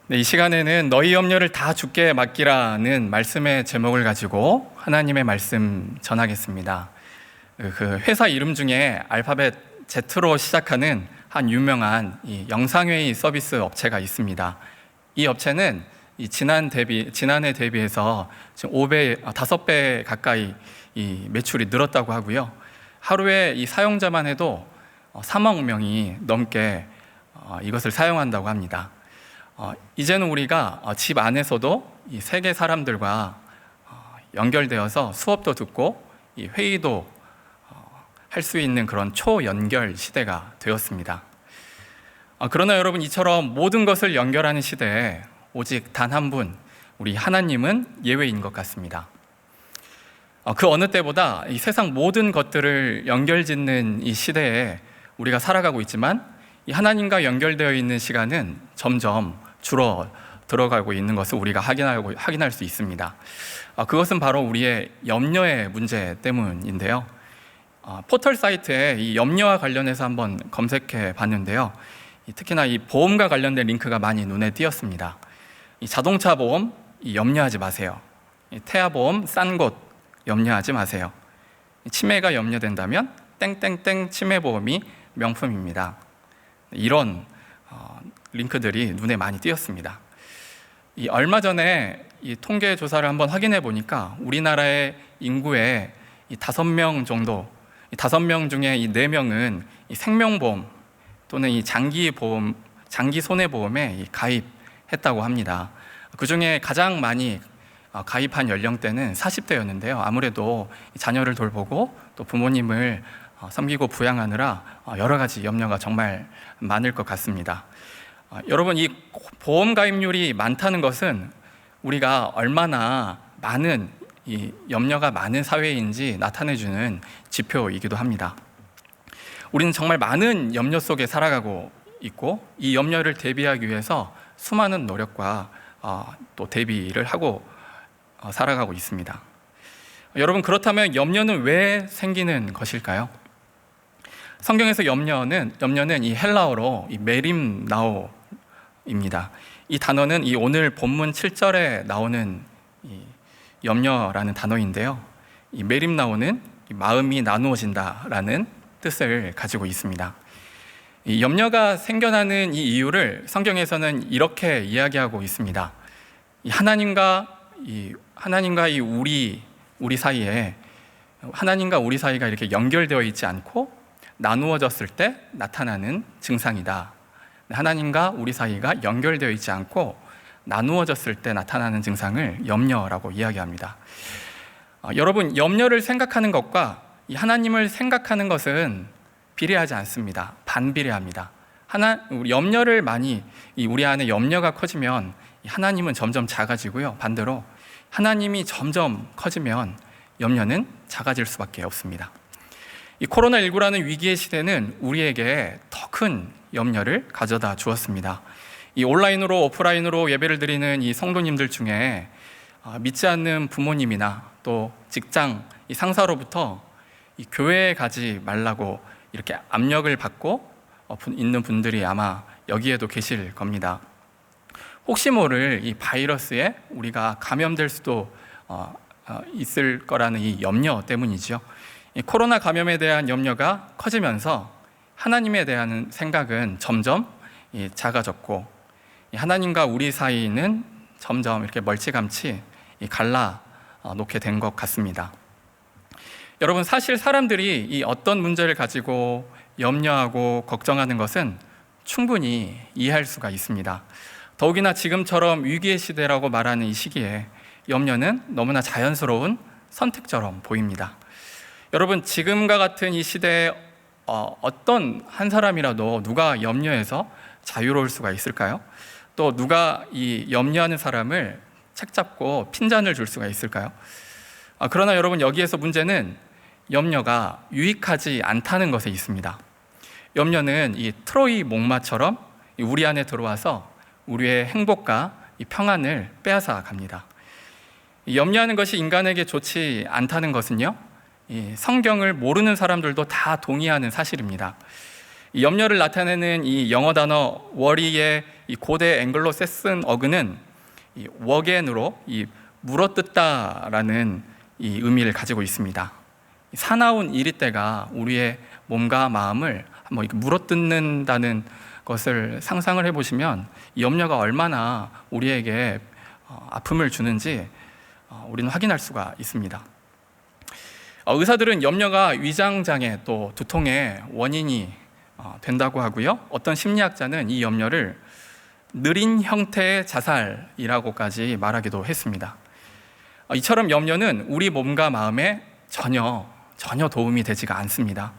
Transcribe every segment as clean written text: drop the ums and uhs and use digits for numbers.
이 시간에는 너희 염려를 다 주께 맡기라는 말씀의 제목을 가지고 하나님의 말씀 전하겠습니다. 그 회사 이름 중에 알파벳 Z로 시작하는 한 유명한 이 영상회의 서비스 업체가 있습니다. 이 업체는 지난해 대비해서 지금 5배 가까이 이 매출이 늘었다고 하고요. 하루에 이 사용자만 해도 3억 명이 넘게 이것을 사용한다고 합니다. 이제는 우리가 집 안에서도 이 세계 사람들과 연결되어서 수업도 듣고 이 회의도 할 수 있는 그런 초연결 시대가 되었습니다. 그러나 여러분, 이처럼 모든 것을 연결하는 시대에 오직 단 한 분, 우리 하나님은 예외인 것 같습니다. 그 어느 때보다 이 세상 모든 것들을 연결짓는 이 시대에 우리가 살아가고 있지만, 이 하나님과 연결되어 있는 시간은 점점 줄어 들어가고 있는 것을 우리가 확인할 수 있습니다. 그것은 바로 우리의 염려의 문제 때문인데요. 포털 사이트에 이 염려와 관련해서 한번 검색해 봤는데요. 특히나 이 보험과 관련된 링크가 많이 눈에 띄었습니다. 이 자동차 보험 염려하지 마세요. 이 태아 보험 싼 곳 염려하지 마세요. 치매가 염려된다면 땡땡땡 치매 보험이 명품입니다. 이런 링크들이 눈에 많이 띄었습니다. 얼마 전에 이 통계 조사를 한번 확인해 보니까 우리나라의 인구의 5명 정도, 5명 중에 4명은 이 생명보험 또는 이 장기 손해보험에 가입했다고 합니다. 그 중에 가장 많이 가입한 연령대는 40대였는데요. 아무래도 자녀를 돌보고 또 부모님을 섬기고 부양하느라 여러 가지 염려가 정말 많을 것 같습니다. 여러분, 이 보험 가입률이 많다는 것은 우리가 얼마나 많은 이 염려가 많은 사회인지 나타내주는 지표이기도 합니다. 우리는 정말 많은 염려 속에 살아가고 있고, 이 염려를 대비하기 위해서 수많은 노력과 또 대비를 하고 살아가고 있습니다. 여러분, 그렇다면 염려는 왜 생기는 것일까요? 성경에서 염려는 이 헬라어로 이 메림나오입니다. 이 단어는 이 오늘 본문 7절에 나오는 이 염려라는 단어인데요. 이 메림나오는 이 마음이 나누어진다라는 뜻을 가지고 있습니다. 이 염려가 생겨나는 이 이유를 성경에서는 이렇게 이야기하고 있습니다. 하나님과 우리 사이에, 하나님과 우리 사이가 이렇게 연결되어 있지 않고 나누어졌을 때 나타나는 증상이다. 하나님과 우리 사이가 연결되어 있지 않고 나누어졌을 때 나타나는 증상을 염려라고 이야기합니다. 여러분, 염려를 생각하는 것과 이 하나님을 생각하는 것은 비례하지 않습니다. 반비례합니다. 염려를 우리 안에 염려가 커지면 하나님은 점점 작아지고요. 반대로 하나님이 점점 커지면 염려는 작아질 수밖에 없습니다. 이 코로나19라는 위기의 시대는 우리에게 더 큰 염려를 가져다 주었습니다. 이 온라인으로 오프라인으로 예배를 드리는 이 성도님들 중에 믿지 않는 부모님이나 또 직장 이 상사로부터 이 교회에 가지 말라고 이렇게 압력을 받고 있는 분들이 아마 여기에도 계실 겁니다. 혹시 모를 이 바이러스에 우리가 감염될 수도 있을 거라는 이 염려 때문이죠. 이 코로나 감염에 대한 염려가 커지면서 하나님에 대한 생각은 점점 작아졌고, 하나님과 우리 사이는 점점 이렇게 멀찌감치 갈라 놓게 된 것 같습니다. 여러분, 사실 사람들이 이 어떤 문제를 가지고 염려하고 걱정하는 것은 충분히 이해할 수가 있습니다. 더욱이나 지금처럼 위기의 시대라고 말하는 이 시기에 염려는 너무나 자연스러운 선택처럼 보입니다. 여러분, 지금과 같은 이 시대에 어떤 한 사람이라도 누가 염려해서 자유로울 수가 있을까요? 또 누가 이 염려하는 사람을 책잡고 핀잔을 줄 수가 있을까요? 그러나 여러분, 여기에서 문제는 염려가 유익하지 않다는 것에 있습니다. 염려는 이 트로이 목마처럼 우리 안에 들어와서 우리의 행복과 이 평안을 빼앗아 갑니다. 염려하는 것이 인간에게 좋지 않다는 것은요, 이 성경을 모르는 사람들도 다 동의하는 사실입니다. 이 염려를 나타내는 이 영어 단어 worry의 이 고대 앵글로 색슨 어근은 이 워겐으로 이 물어뜯다라는 이 의미를 가지고 있습니다. 사나운 이리떼가 우리의 몸과 마음을 한번 이렇게 물어뜯는다는 것을 상상을 해보시면 이 염려가 얼마나 우리에게 아픔을 주는지 우리는 확인할 수가 있습니다. 의사들은 염려가 위장장애 또 두통의 원인이 된다고 하고요. 어떤 심리학자는 이 염려를 느린 형태의 자살이라고까지 말하기도 했습니다. 이처럼 염려는 우리 몸과 마음에 전혀 도움이 되지가 않습니다.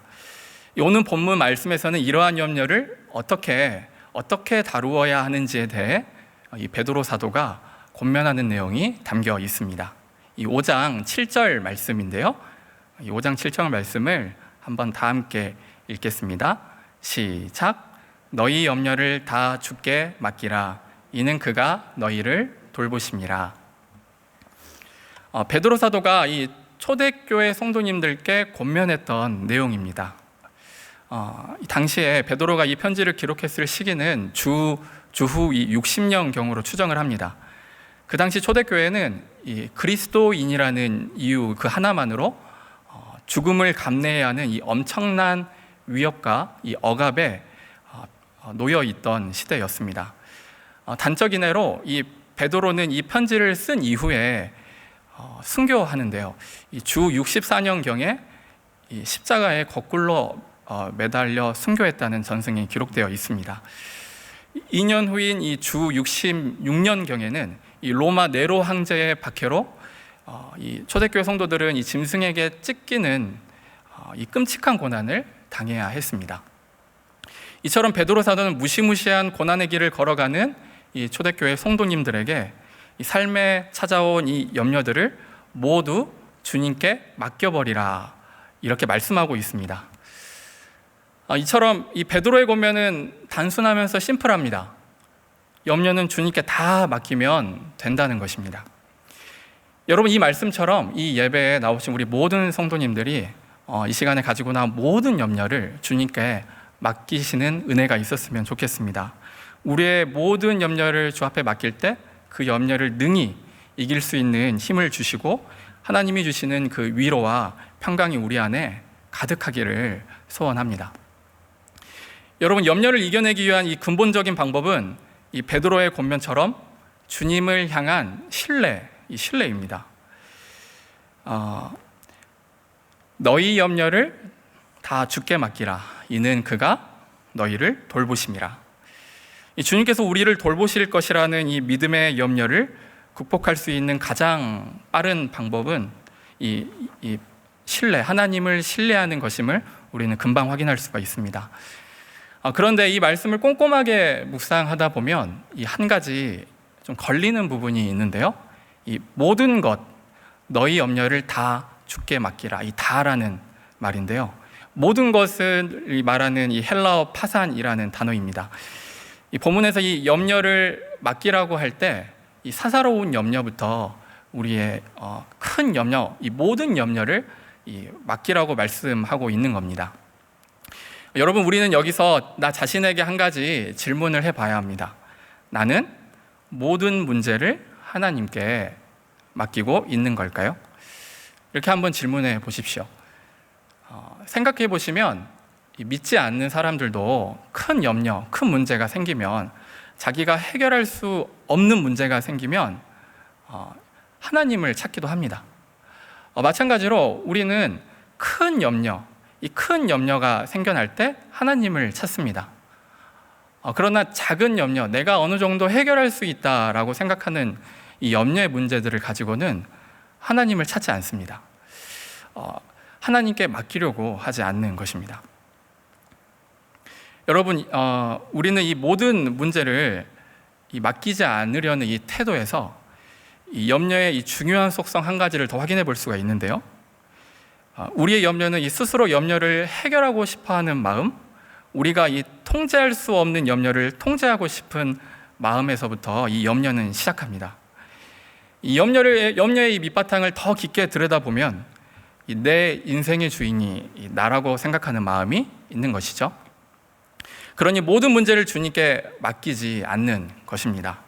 오늘 본문 말씀에서는 이러한 염려를 어떻게 다루어야 하는지에 대해 이 베드로 사도가 권면하는 내용이 담겨 있습니다. 이 5장 7절 말씀인데요. 이 5장 7절 말씀을 한번 다 함께 읽겠습니다. 시작. 너희 염려를 다 주께 맡기라. 이는 그가 너희를 돌보심이라. 베드로 사도가 이 초대교회 성도님들께 권면했던 내용입니다. 당시에 베드로가 이 편지를 기록했을 시기는 주후 60년경으로 추정을 합니다. 그 당시 초대교회는 이 그리스도인이라는 이유 그 하나만으로 죽음을 감내해야 하는 이 엄청난 위협과 이 억압에 놓여 있던 시대였습니다. 단적인 예로 이 베드로는 이 편지를 쓴 이후에 순교하는데요. 이 주 64년경에 이 십자가에 거꾸로 매달려 순교했다는 전승이 기록되어 있습니다. 2년 후인 이 주 66년경에는 이 로마 네로 황제의 박해로 이 초대교회 성도들은 이 짐승에게 찢기는 이 끔찍한 고난을 당해야 했습니다. 이처럼 베드로 사도는 무시무시한 고난의 길을 걸어가는 이 초대교회 성도님들에게 이 삶에 찾아온 이 염려들을 모두 주님께 맡겨버리라 이렇게 말씀하고 있습니다. 이처럼 이 베드로의 권면은 단순하면서 심플합니다. 염려는 주님께 다 맡기면 된다는 것입니다. 여러분, 이 말씀처럼 이 예배에 나오신 우리 모든 성도님들이 이 시간에 가지고 나온 모든 염려를 주님께 맡기시는 은혜가 있었으면 좋겠습니다. 우리의 모든 염려를 주 앞에 맡길 때 그 염려를 능히 이길 수 있는 힘을 주시고 하나님이 주시는 그 위로와 평강이 우리 안에 가득하기를 소원합니다. 여러분, 염려를 이겨내기 위한 이 근본적인 방법은 이 베드로의 권면처럼 주님을 향한 신뢰입니다. 너희 염려를 다 주께 맡기라. 이는 그가 너희를 돌보심이라. 주님께서 우리를 돌보실 것이라는 이 믿음의 염려를 극복할 수 있는 가장 빠른 방법은 이 하나님을 신뢰하는 것임을 우리는 금방 확인할 수가 있습니다. 그런데 이 말씀을 꼼꼼하게 묵상하다 보면 이 한 가지 좀 걸리는 부분이 있는데요. 이 모든 것, 너희 염려를 다 주께 맡기라. 이 다라는 말인데요. 모든 것을 말하는 이 헬라어 파산이라는 단어입니다. 이 본문에서 이 염려를 맡기라고 할 때 이 사사로운 염려부터 우리의 큰 염려, 이 모든 염려를 맡기라고 말씀하고 있는 겁니다. 여러분, 우리는 여기서 나 자신에게 한 가지 질문을 해봐야 합니다. 나는 모든 문제를 하나님께 맡기고 있는 걸까요? 이렇게 한번 질문해 보십시오. 생각해 보시면 믿지 않는 사람들도 큰 염려, 큰 문제가 생기면, 자기가 해결할 수 없는 문제가 생기면 하나님을 찾기도 합니다. 마찬가지로 우리는 큰 염려, 이 큰 염려가 생겨날 때 하나님을 찾습니다. 그러나 작은 염려, 내가 어느 정도 해결할 수 있다라고 생각하는 이 염려의 문제들을 가지고는 하나님을 찾지 않습니다. 하나님께 맡기려고 하지 않는 것입니다. 여러분, 우리는 이 모든 문제를 맡기지 않으려는 이 태도에서 이 염려의 이 중요한 속성 한 가지를 더 확인해 볼 수가 있는데요. 우리의 염려는 이 스스로 염려를 해결하고 싶어하는 마음, 우리가 이 통제할 수 없는 염려를 통제하고 싶은 마음에서부터 이 염려는 시작합니다. 이 염려의 이 밑바탕을 더 깊게 들여다보면 내 인생의 주인이 나라고 생각하는 마음이 있는 것이죠. 그러니 모든 문제를 주님께 맡기지 않는 것입니다.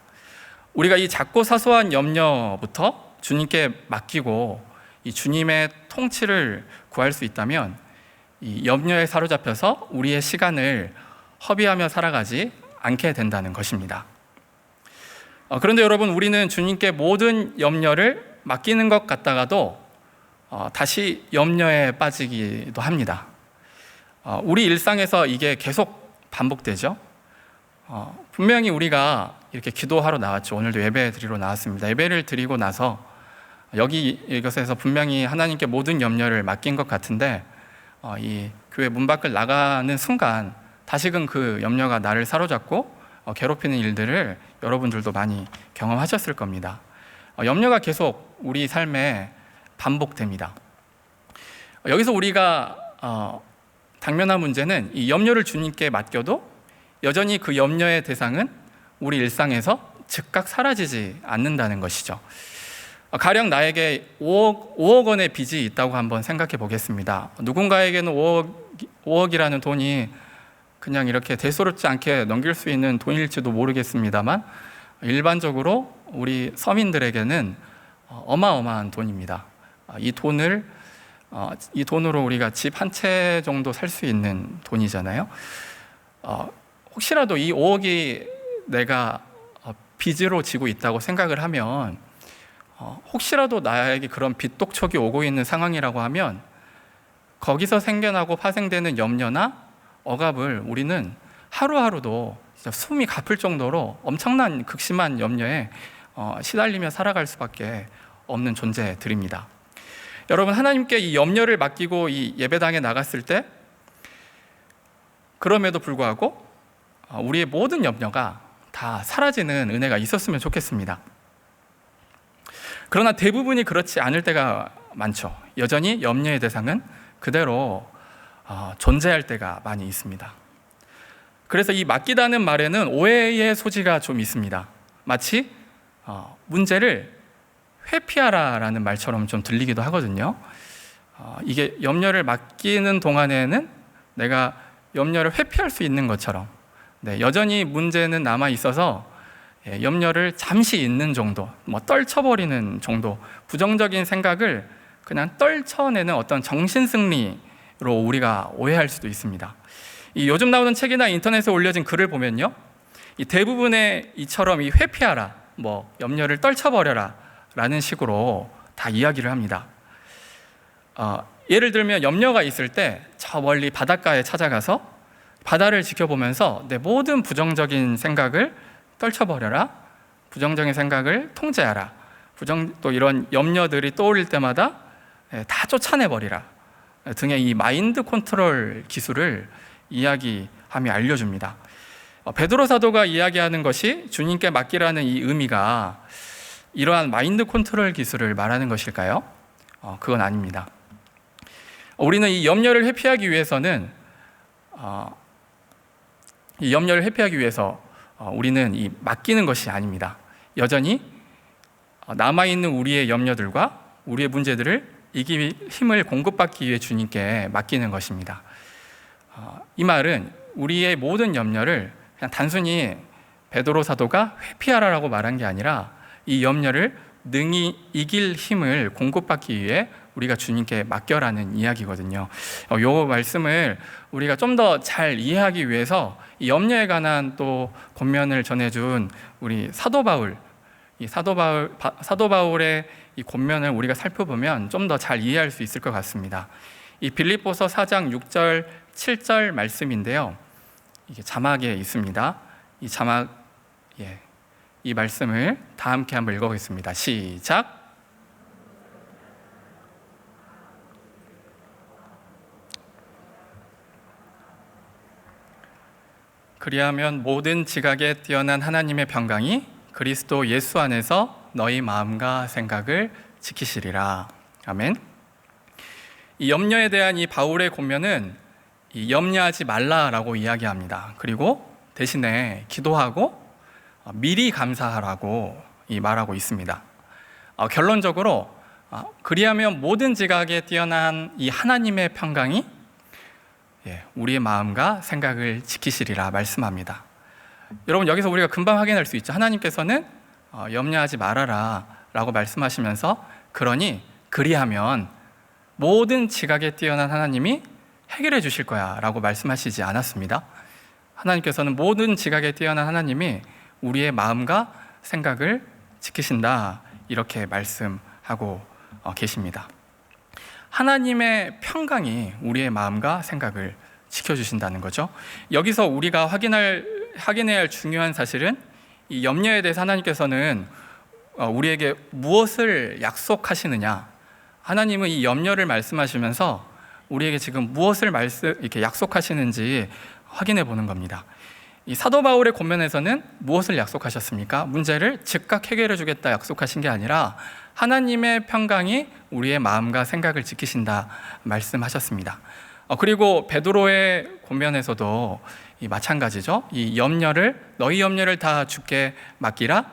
우리가 이 작고 사소한 염려부터 주님께 맡기고 이 주님의 통치를 구할 수 있다면 이 염려에 사로잡혀서 우리의 시간을 허비하며 살아가지 않게 된다는 것입니다. 그런데 여러분, 우리는 주님께 모든 염려를 맡기는 것 같다가도 다시 염려에 빠지기도 합니다. 우리 일상에서 이게 계속 반복되죠. 분명히 우리가 이렇게 기도하러 나왔죠. 오늘도 예배 드리러 나왔습니다. 예배를 드리고 나서 이것에서 분명히 하나님께 모든 염려를 맡긴 것 같은데 이 교회 문 밖을 나가는 순간 다시금 그 염려가 나를 사로잡고 괴롭히는 일들을 여러분들도 많이 경험하셨을 겁니다. 염려가 계속 우리 삶에 반복됩니다. 여기서 우리가 당면한 문제는 이 염려를 주님께 맡겨도 여전히 그 염려의 대상은 우리 일상에서 즉각 사라지지 않는다는 것이죠. 가령 나에게 5억 원의 빚이 있다고 한번 생각해 보겠습니다. 누군가에게는 5억이라는 돈이 그냥 이렇게 대수롭지 않게 넘길 수 있는 돈일지도 모르겠습니다만 일반적으로 우리 서민들에게는 어마어마한 돈입니다. 이 돈으로 우리가 집 한 채 정도 살 수 있는 돈이잖아요. 혹시라도 이 5억이 내가 빚으로 지고 있다고 생각을 하면 혹시라도 나에게 그런 빚독촉이 오고 있는 상황이라고 하면 거기서 생겨나고 파생되는 염려나 억압을 우리는 하루하루도 진짜 숨이 가쁠 정도로 엄청난 극심한 염려에 시달리며 살아갈 수밖에 없는 존재들입니다. 여러분, 하나님께 이 염려를 맡기고 이 예배당에 나갔을 때 그럼에도 불구하고 우리의 모든 염려가 다 사라지는 은혜가 있었으면 좋겠습니다. 그러나 대부분이 그렇지 않을 때가 많죠. 여전히 염려의 대상은 그대로 존재할 때가 많이 있습니다. 그래서 이 맡기다는 말에는 오해의 소지가 좀 있습니다. 마치 문제를 회피하라라는 말처럼 좀 들리기도 하거든요. 이게 염려를 맡기는 동안에는 내가 염려를 회피할 수 있는 것처럼 여전히 문제는 남아 있어서 염려를 잠시 잊는 정도, 떨쳐버리는 정도, 부정적인 생각을 그냥 떨쳐내는 어떤 정신승리로 우리가 오해할 수도 있습니다. 이 요즘 나오는 책이나 인터넷에 올려진 글을 보면요, 이 대부분의 이처럼 이 회피하라, 염려를 떨쳐버려라 라는 식으로 다 이야기를 합니다. 예를 들면 염려가 있을 때 저 멀리 바닷가에 찾아가서 바다를 지켜보면서 내 모든 부정적인 생각을 떨쳐버려라, 부정적인 생각을 통제하라, 또 이런 염려들이 떠올릴 때마다 다 쫓아내버리라 등의 이 마인드 컨트롤 기술을 이야기하며 알려줍니다. 베드로 사도가 이야기하는 것이 주님께 맡기라는 이 의미가 이러한 마인드 컨트롤 기술을 말하는 것일까요? 그건 아닙니다. 우리는 이 염려를 회피하기 위해서는 우리는 이 맡기는 것이 아닙니다. 여전히 남아있는 우리의 염려들과 우리의 문제들을 이길 힘을 공급받기 위해 주님께 맡기는 것입니다. 이 말은 우리의 모든 염려를 그냥 단순히 베드로 사도가 회피하라라고 말한 게 아니라 이 염려를 능히 이길 힘을 공급받기 위해 우리가 주님께 맡겨라는 이야기거든요. 이 말씀을 우리가 좀 더 잘 이해하기 위해서 이 염려에 관한 또 권면을 전해준 우리 사도 바울의 이 권면을 우리가 살펴보면 좀 더 잘 이해할 수 있을 것 같습니다. 이 빌립보서 4장 6절 7절 말씀인데요, 이게 자막에 있습니다. 이 말씀을 다 함께 한번 읽어보겠습니다. 시작. 그리하면 모든 지각에 뛰어난 하나님의 평강이 그리스도 예수 안에서 너희 마음과 생각을 지키시리라. 아멘. 이 염려에 대한 이 바울의 권면은 이 염려하지 말라라고 이야기합니다. 그리고 대신에 기도하고 미리 감사하라고 말하고 있습니다. 결론적으로 그리하면 모든 지각에 뛰어난 이 하나님의 평강이 우리의 마음과 생각을 지키시리라 말씀합니다. 여러분, 여기서 우리가 금방 확인할 수 있죠. 하나님께서는 염려하지 말아라 라고 말씀하시면서 그리하면 모든 지각에 뛰어난 하나님이 해결해 주실 거야 라고 말씀하시지 않았습니다. 하나님께서는 모든 지각에 뛰어난 하나님이 우리의 마음과 생각을 지키신다 이렇게 말씀하고 계십니다. 하나님의 평강이 우리의 마음과 생각을 지켜주신다는 거죠. 여기서 우리가 확인해야 할 중요한 사실은 이 염려에 대해서 하나님께서는 우리에게 무엇을 약속하시느냐, 하나님은 이 염려를 말씀하시면서 우리에게 지금 무엇을 이렇게 약속하시는지 확인해 보는 겁니다. 이 사도 바울의 권면에서는 무엇을 약속하셨습니까? 문제를 즉각 해결해 주겠다 약속하신 게 아니라 하나님의 평강이 우리의 마음과 생각을 지키신다 말씀하셨습니다. 그리고 베드로의 권면에서도 마찬가지죠. 이 너희 염려를 다 주께 맡기라.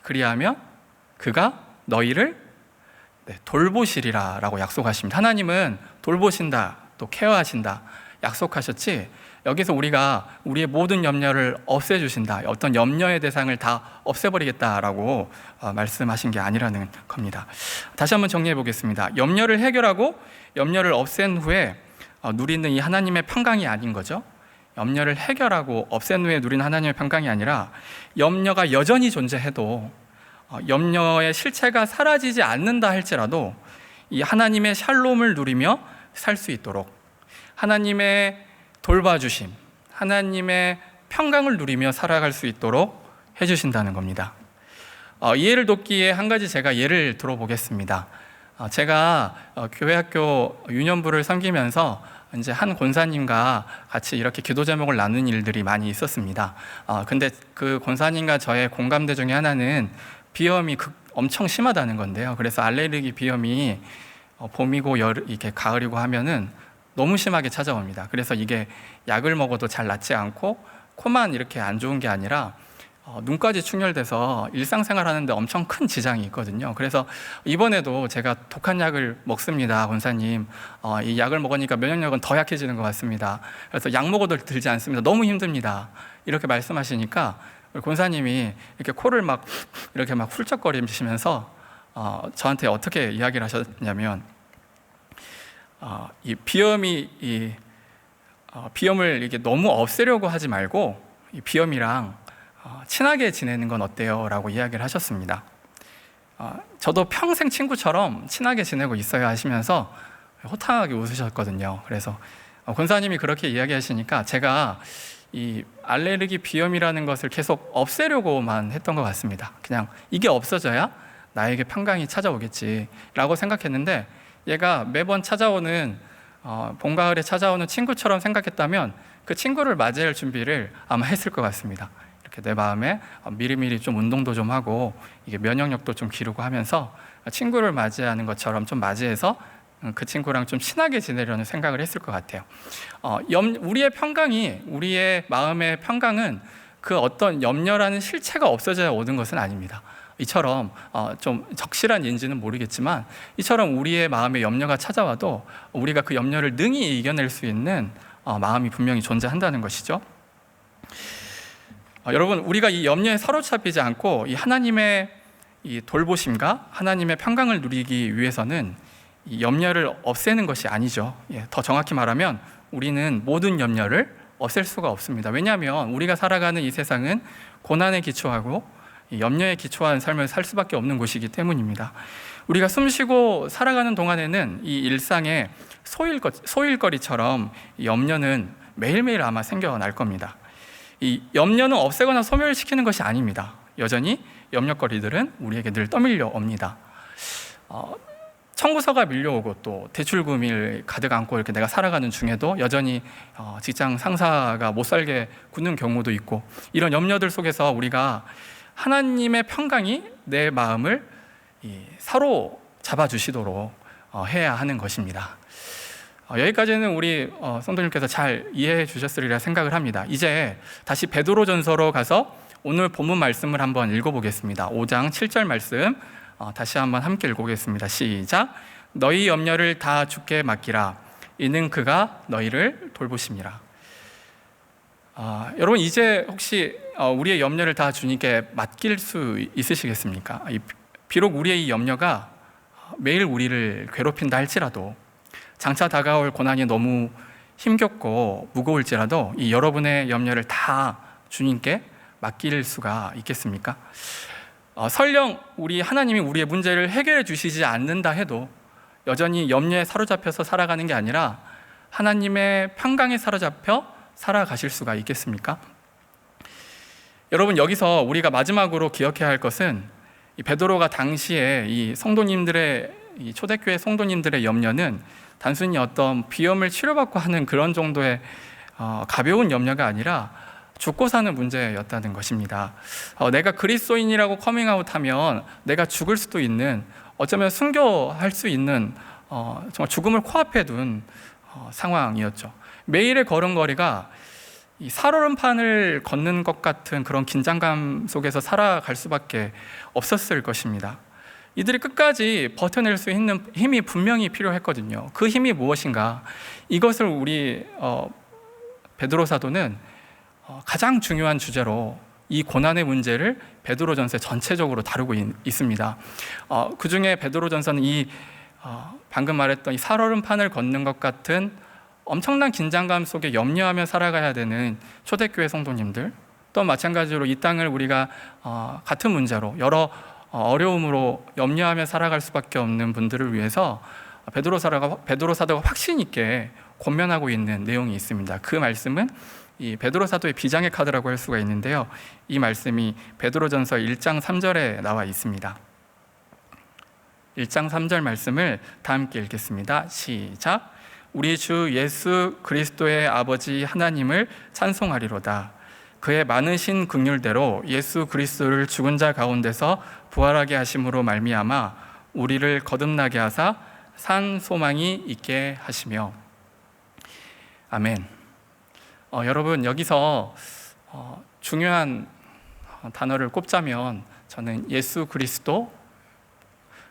그리하면 그가 너희를 돌보시리라 라고 약속하십니다. 하나님은 돌보신다, 또 케어하신다 약속하셨지, 여기서 우리가 우리의 모든 염려를 없애주신다, 어떤 염려의 대상을 다 없애버리겠다라고 말씀하신 게 아니라는 겁니다. 다시 한번 정리해 보겠습니다. 염려를 해결하고 염려를 없앤 후에 누리는 이 하나님의 평강이 아닌 거죠. 염려를 해결하고 없앤 후에 누리는 하나님의 평강이 아니라 염려가 여전히 존재해도 염려의 실체가 사라지지 않는다 할지라도 이 하나님의 샬롬을 누리며 살 수 있도록 하나님의 돌봐주심, 하나님의 평강을 누리며 살아갈 수 있도록 해주신다는 겁니다. 이해를 돕기에 한 가지 제가 예를 들어보겠습니다. 제가 교회 학교 유년부를 섬기면서 이제 한 권사님과 같이 이렇게 기도 제목을 나눈 일들이 많이 있었습니다. 근데 그 권사님과 저의 공감대 중에 하나는 비염이 엄청 심하다는 건데요. 그래서 알레르기 비염이 봄이고 이렇게 가을이고 하면은 너무 심하게 찾아옵니다. 그래서 이게 약을 먹어도 잘 낫지 않고 코만 이렇게 안 좋은 게 아니라 눈까지 충혈돼서 일상생활 하는데 엄청 큰 지장이 있거든요. 그래서 이번에도 제가 독한 약을 먹습니다. 권사님, 이 약을 먹으니까 면역력은 더 약해지는 것 같습니다. 그래서 약 먹어도 들지 않습니다. 너무 힘듭니다. 이렇게 말씀하시니까 권사님이 이렇게 코를 이렇게 훌쩍거리시면서 저한테 어떻게 이야기를 하셨냐면, 이 비염을 이렇게 너무 없애려고 하지 말고 이 비염이랑 친하게 지내는 건 어때요? 라고 이야기를 하셨습니다. 저도 평생 친구처럼 친하게 지내고 있어야 하시면서 호탕하게 웃으셨거든요. 그래서 권사님이 그렇게 이야기하시니까 제가 이 알레르기 비염이라는 것을 계속 없애려고만 했던 것 같습니다. 그냥 이게 없어져야 나에게 평강이 찾아오겠지 라고 생각했는데, 얘가 매번 찾아오는 봄, 가을에 찾아오는 친구처럼 생각했다면 그 친구를 맞이할 준비를 아마 했을 것 같습니다. 이렇게 내 마음에 미리미리 좀 운동도 좀 하고 이게 면역력도 좀 기르고 하면서 친구를 맞이하는 것처럼 좀 맞이해서 그 친구랑 좀 친하게 지내려는 생각을 했을 것 같아요. 우리의 평강이, 우리의 마음의 평강은 그 어떤 염려라는 실체가 없어져야 오는 것은 아닙니다. 이처럼 좀 적실한 예인지는 모르겠지만 이처럼 우리의 마음에 염려가 찾아와도 우리가 그 염려를 능히 이겨낼 수 있는 마음이 분명히 존재한다는 것이죠. 여러분, 우리가 이 염려에 사로잡히지 않고 이 하나님의 이 돌보심과 하나님의 평강을 누리기 위해서는 이 염려를 없애는 것이 아니죠. 더 정확히 말하면 우리는 모든 염려를 없앨 수가 없습니다. 왜냐하면 우리가 살아가는 이 세상은 고난에 기초하고 염려에 기초한 삶을 살 수밖에 없는 곳이기 때문입니다. 우리가 숨쉬고 살아가는 동안에는 이 일상의 소일거리처럼 염려는 매일매일 아마 생겨날 겁니다. 이 염려는 없애거나 소멸시키는 것이 아닙니다. 여전히 염려거리들은 우리에게 늘 떠밀려 옵니다. 청구서가 밀려오고 또 대출금을 가득 안고 이렇게 내가 살아가는 중에도 여전히 직장 상사가 못 살게 굽는 경우도 있고, 이런 염려들 속에서 우리가 하나님의 평강이 내 마음을 사로잡아 주시도록 해야 하는 것입니다. 여기까지는 우리 성도님께서 잘 이해해 주셨으리라 생각을 합니다. 이제 다시 베드로전서로 가서 오늘 본문 말씀을 한번 읽어보겠습니다. 5장 7절 말씀 다시 한번 함께 읽어보겠습니다. 시작. 너희 염려를 다 주께 맡기라. 이는 그가 너희를 돌보심이라. 여러분, 이제 혹시 우리의 염려를 다 주님께 맡길 수 있으시겠습니까? 비록 우리의 이 염려가 매일 우리를 괴롭힌다 할지라도, 장차 다가올 고난이 너무 힘겹고 무거울지라도 이 여러분의 염려를 다 주님께 맡길 수가 있겠습니까? 설령 우리 하나님이 우리의 문제를 해결해 주시지 않는다 해도 여전히 염려에 사로잡혀서 살아가는 게 아니라 하나님의 평강에 사로잡혀 살아가실 수가 있겠습니까? 여러분, 여기서 우리가 마지막으로 기억해야 할 것은 이 베드로가 당시에 이 성도님들의, 이 초대교회 성도님들의 염려는 단순히 어떤 비염을 치료받고 하는 그런 정도의 가벼운 염려가 아니라 죽고 사는 문제였다는 것입니다. 내가 그리스도인이라고 커밍아웃하면 내가 죽을 수도 있는, 어쩌면 순교할 수 있는 정말 죽음을 코앞에 둔 상황이었죠. 매일의 걸음걸이가 이 살얼음판을 걷는 것 같은 그런 긴장감 속에서 살아갈 수밖에 없었을 것입니다. 이들이 끝까지 버텨낼 수 있는 힘이 분명히 필요했거든요. 그 힘이 무엇인가? 이것을 우리 베드로 사도는 가장 중요한 주제로 이 고난의 문제를 베드로전서 전체적으로 다루고 있습니다. 그 중에 베드로전서는 이 방금 말했던 이 살얼음판을 걷는 것 같은 엄청난 긴장감 속에 염려하며 살아가야 되는 초대교회 성도님들, 또 마찬가지로 이 땅을 우리가 같은 문제로 여러 어려움으로 염려하며 살아갈 수밖에 없는 분들을 위해서 베드로 사도가 확신 있게 권면하고 있는 내용이 있습니다. 그 말씀은 이 베드로 사도의 비장의 카드라고 할 수가 있는데요, 이 말씀이 베드로전서 1장 3절에 나와 있습니다. 1장 3절 말씀을 다 함께 읽겠습니다. 시작. 우리 주 예수 그리스도의 아버지 하나님을 찬송하리로다. 그의 많으신 긍휼대로 예수 그리스도를 죽은 자 가운데서 부활하게 하심으로 말미암아 우리를 거듭나게 하사 산 소망이 있게 하시며. 아멘. 여러분, 여기서 중요한 단어를 꼽자면 저는 예수 그리스도,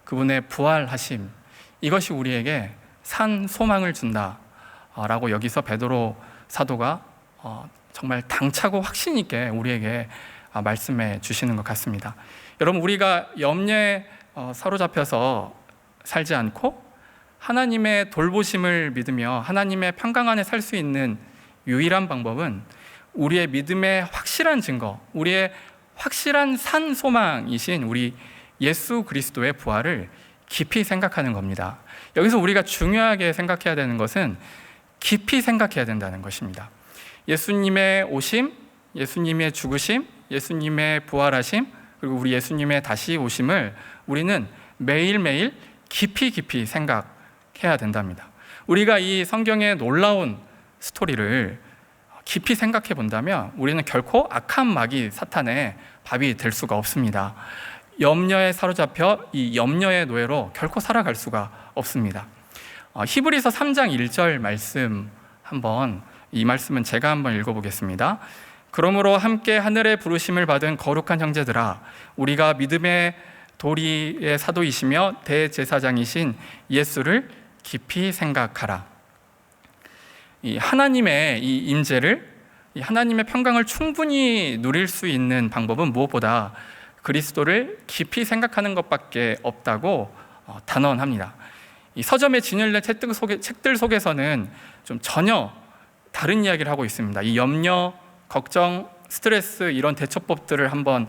그분의 부활하심, 이것이 우리에게 산 소망을 준다라고 여기서 베드로 사도가 정말 당차고 확신 있게 우리에게 말씀해 주시는 것 같습니다. 여러분, 우리가 염려에 사로잡혀서 살지 않고 하나님의 돌보심을 믿으며 하나님의 평강 안에 살 수 있는 유일한 방법은 우리의 믿음의 확실한 증거, 우리의 확실한 산 소망이신 우리 예수 그리스도의 부활을 깊이 생각하는 겁니다. 여기서 우리가 중요하게 생각해야 되는 것은 깊이 생각해야 된다는 것입니다. 예수님의 오심, 예수님의 죽으심, 예수님의 부활하심, 그리고 우리 예수님의 다시 오심을 우리는 매일매일 깊이 생각해야 된답니다. 우리가 이 성경의 놀라운 스토리를 깊이 생각해 본다면 우리는 결코 악한 마귀 사탄의 밥이 될 수가 없습니다. 염려에 사로잡혀 이 염려의 노예로 결코 살아갈 수가 없습니다. 히브리서 3장 1절 말씀, 이 말씀은 제가 한번 읽어보겠습니다. 그러므로 함께 하늘의 부르심을 받은 거룩한 형제들아, 우리가 믿음의 도리의 사도이시며 대제사장이신 예수를 깊이 생각하라. 이 하나님의 이 임재를, 이 하나님의 평강을 충분히 누릴 수 있는 방법은 무엇보다 그리스도를 깊이 생각하는 것밖에 없다고 단언합니다. 이 서점의 진열된 책들 속에서는 좀 전혀 다른 이야기를 하고 있습니다. 이 염려, 걱정, 스트레스, 이런 대처법들을 한번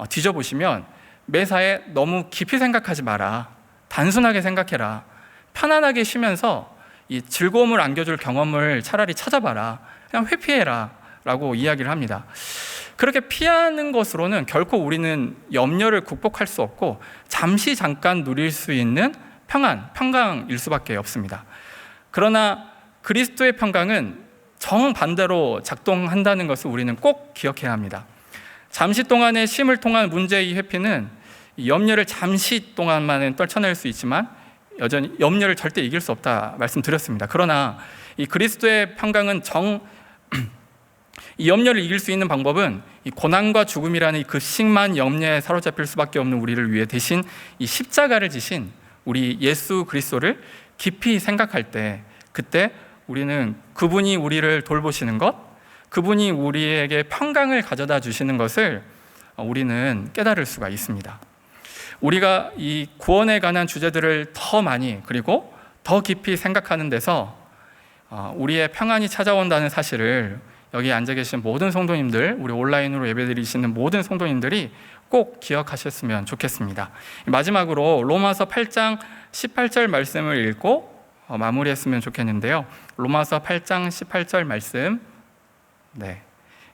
뒤져보시면 매사에 너무 깊이 생각하지 마라, 단순하게 생각해라, 편안하게 쉬면서 이 즐거움을 안겨줄 경험을 차라리 찾아봐라, 그냥 회피해라 라고 이야기를 합니다. 그렇게 피하는 것으로는 결코 우리는 염려를 극복할 수 없고 잠깐 누릴 수 있는 평강일 수밖에 없습니다. 그러나 그리스도의 평강은 정반대로 작동한다는 것을 우리는 꼭 기억해야 합니다. 잠시 동안의 쉼을 통한 문제의 회피는 염려를 잠시 동안만은 떨쳐낼 수 있지만 여전히 염려를 절대 이길 수 없다 말씀드렸습니다. 그러나 이 그리스도의 평강은 이 염려를 이길 수 있는 방법은 이 고난과 죽음이라는 이 급식만 염려에 사로잡힐 수밖에 없는 우리를 위해 대신 이 십자가를 지신 우리 예수 그리스도를 깊이 생각할 때, 그때 우리는 그분이 우리를 돌보시는 것, 그분이 우리에게 평강을 가져다 주시는 것을 우리는 깨달을 수가 있습니다. 우리가 이 구원에 관한 주제들을 더 많이 그리고 더 깊이 생각하는 데서 우리의 평안이 찾아온다는 사실을 여기 앉아 계신 모든 성도님들, 우리 온라인으로 예배드리시는 모든 성도님들이 꼭 기억하셨으면 좋겠습니다. 마지막으로 로마서 8장 18절 말씀을 읽고 마무리했으면 좋겠는데요. 로마서 8장 18절 말씀,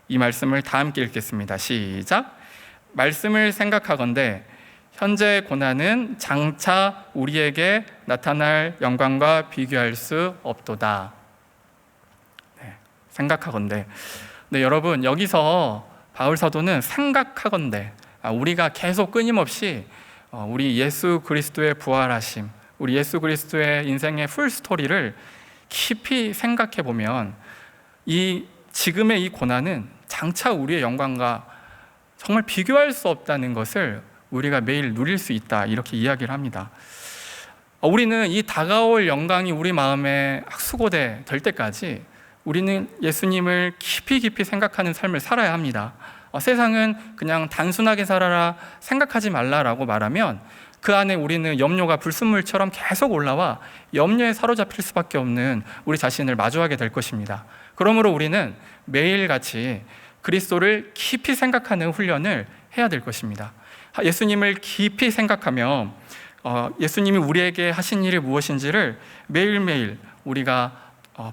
이 말씀을 다 함께 읽겠습니다. 시작. 말씀을 생각하건대 현재 고난은 장차 우리에게 나타날 영광과 비교할 수 없도다. 생각하건대. 여러분, 여기서 바울 사도는 생각하건대, 우리가 계속 끊임없이 우리 예수 그리스도의 부활하심, 우리 예수 그리스도의 인생의 풀스토리를 깊이 생각해 보면 이 지금의 이 고난은 장차 우리의 영광과 정말 비교할 수 없다는 것을 우리가 매일 누릴 수 있다, 이렇게 이야기를 합니다. 우리는 이 다가올 영광이 우리 마음에 학수고대 될 때까지 우리는 예수님을 깊이 생각하는 삶을 살아야 합니다. 세상은 그냥 단순하게 살아라, 생각하지 말라라고 말하면 그 안에 우리는 염려가 불순물처럼 계속 올라와 염려에 사로잡힐 수밖에 없는 우리 자신을 마주하게 될 것입니다. 그러므로 우리는 매일같이 그리스도를 깊이 생각하는 훈련을 해야 될 것입니다. 예수님을 깊이 생각하며 예수님이 우리에게 하신 일이 무엇인지를 매일매일 우리가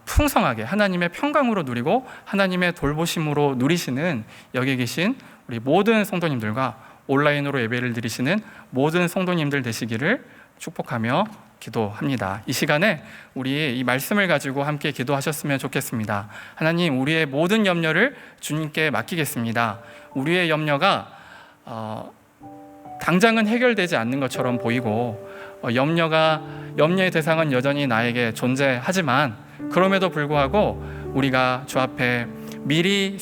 풍성하게 하나님의 평강으로 누리고 하나님의 돌보심으로 누리시는 여기 계신 우리 모든 성도님들과 온라인으로 예배를 드리시는 모든 성도님들 되시기를 축복하며 기도합니다. 이 시간에 우리 이 말씀을 가지고 함께 기도하셨으면 좋겠습니다. 하나님, 우리의 모든 염려를 주님께 맡기겠습니다. 우리의 염려가 당장은 해결되지 않는 것처럼 보이고 염려의 대상은 여전히 나에게 존재하지만 그럼에도 불구하고 우리가 주 앞에 미리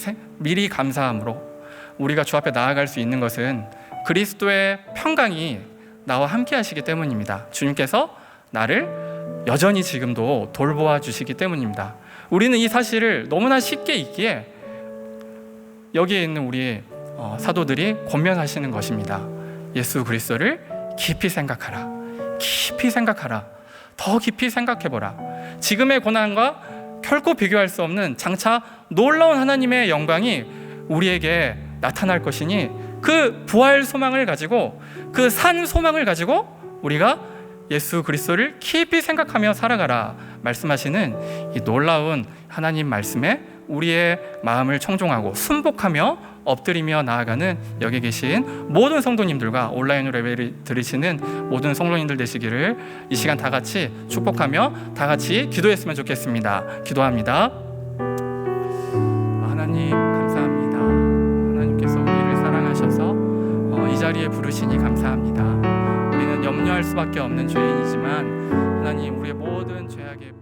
감사함으로 우리가 주 앞에 나아갈 수 있는 것은 그리스도의 평강이 나와 함께 하시기 때문입니다. 주님께서 나를 여전히 지금도 돌보아 주시기 때문입니다. 우리는 이 사실을 너무나 쉽게 잊기에 여기에 있는 우리 사도들이 권면하시는 것입니다. 예수 그리스도를 깊이 생각하라. 깊이 생각하라. 더 깊이 생각해보라. 지금의 고난과 결코 비교할 수 없는 장차 놀라운 하나님의 영광이 우리에게 나타날 것이니 그 부활 소망을 가지고 그 산 소망을 가지고 우리가 예수 그리스도를 깊이 생각하며 살아가라 말씀하시는 이 놀라운 하나님 말씀에 우리의 마음을 청종하고 순복하며 엎드리며 나아가는 여기 계신 모든 성도님들과 온라인으로 예배를 들으시는 모든 성도님들 되시기를 이 시간 다 같이 축복하며 다 같이 기도했으면 좋겠습니다. 기도합니다. 하나님 감사합니다. 하나님께서 우리를 사랑하셔서 이 자리에 부르시니 감사합니다. 우리는 염려할 수밖에 없는 죄인이지만 하나님, 우리의 모든 죄악의